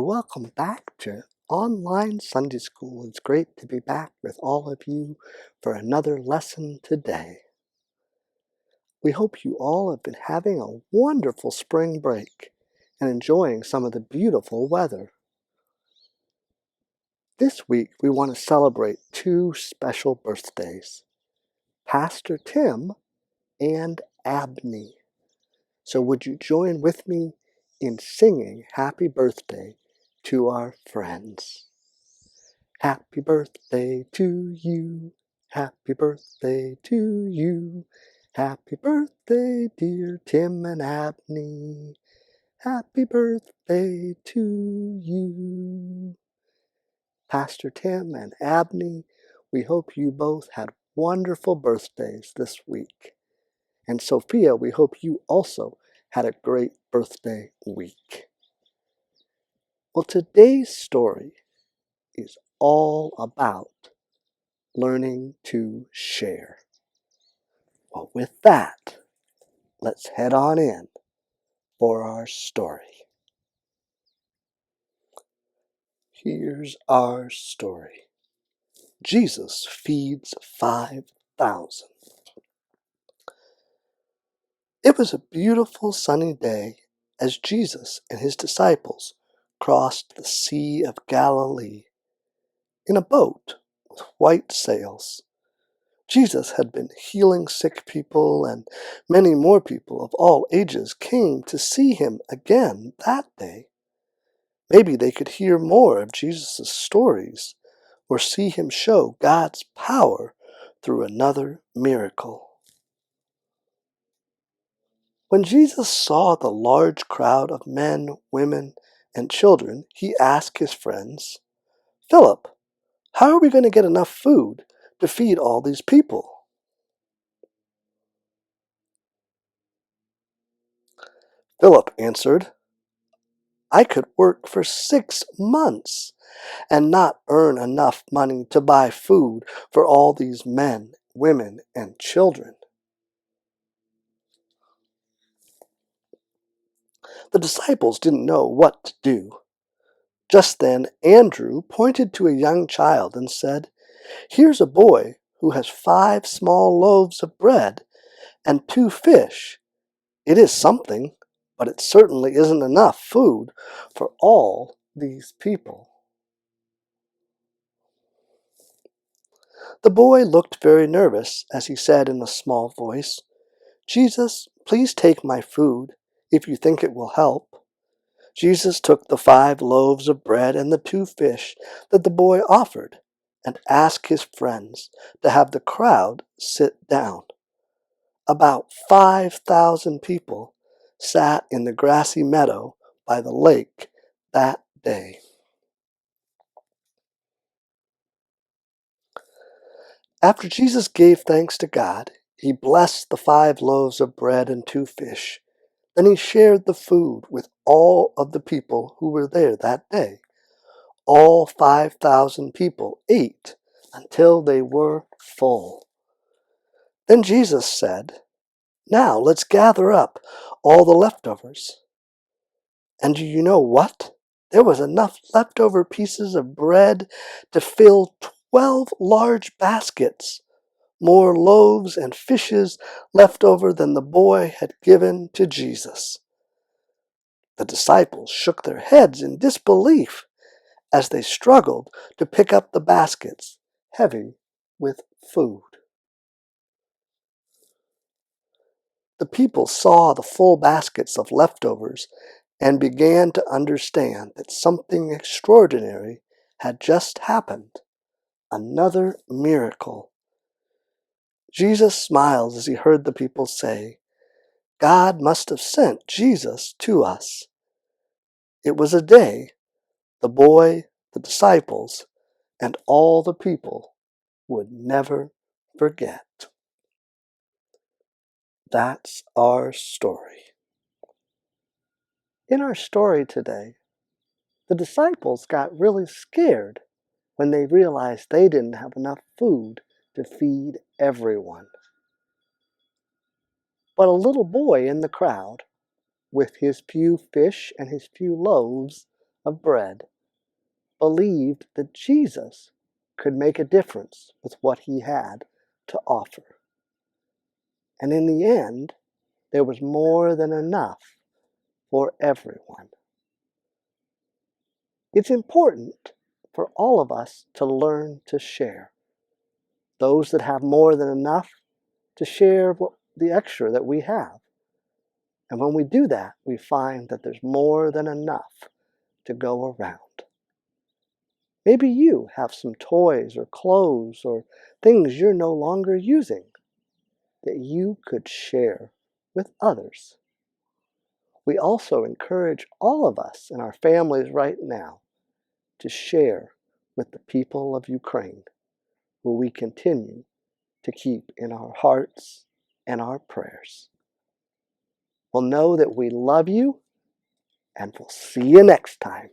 welcome back to Online Sunday School. It's great to be back with all of you for another lesson today. We hope you all have been having a wonderful spring break and enjoying some of the beautiful weather. This week we want to celebrate two special birthdays, Pastor Tim and Abney. So would you join with me in singing happy birthday to our friends? Happy birthday to you, happy birthday to you, happy birthday dear Tim and Abney, happy birthday to you. Pastor Tim and Abney, we hope you both had wonderful birthdays this week. And Sophia, we hope you also had a great birthday week. Well, today's story is all about learning to share. Well, with that, let's head on in for our story. Here's our story. Jesus feeds 5,000. It was a beautiful sunny day as Jesus and his disciples crossed the Sea of Galilee in a boat with white sails. Jesus had been healing sick people, and many more people of all ages came to see him again that day. Maybe they could hear more of Jesus' stories or see him show God's power through another miracle. When Jesus saw the large crowd of men, women, and children, he asked his friends, "Philip, how are we going to get enough food to feed all these people?" Philip answered, "I could work for 6 months and not earn enough money to buy food for all these men, women, and children." The disciples didn't know what to do. Just then Andrew pointed to a young child and said, "Here's a boy who has 5 small loaves of bread and 2 fish. It is something, but it certainly isn't enough food for all these people." The boy looked very nervous as he said in a small voice, "Jesus, please take my food, if you think it will help." Jesus took the 5 loaves of bread and the 2 fish that the boy offered and asked his friends to have the crowd sit down. About 5,000 people sat in the grassy meadow by the lake that day. After Jesus gave thanks to God, he blessed the 5 loaves of bread and 2 fish. Then he shared the food with all of the people who were there that day. All 5,000 people ate until they were full. Then Jesus said, "Now let's gather up all the leftovers." And do you know what? There was enough leftover pieces of bread to fill 12 large baskets, more loaves and fishes left over than the boy had given to Jesus. The disciples shook their heads in disbelief as they struggled to pick up the baskets heavy with food. The people saw the full baskets of leftovers and began to understand that something extraordinary had just happened. Another miracle. Jesus smiled as he heard the people say, "God must have sent Jesus to us." It was a day the boy, the disciples, and all the people would never forget. That's our story. In our story today, the disciples got really scared when they realized they didn't have enough food to feed everyone. But a little boy in the crowd, with his few fish and his few loaves, of bread believed that Jesus could make a difference with what he had to offer. And in the end, there was more than enough for everyone. It's important for all of us to learn to share. Those that have more than enough to share the extra that we have. And when we do that, we find that there's more than enough to go around. Maybe you have some toys or clothes or things you're no longer using that you could share with others. We also encourage all of us in our families right now to share with the people of Ukraine, who we continue to keep in our hearts and our prayers. We'll know that we love you, and we'll see you next time.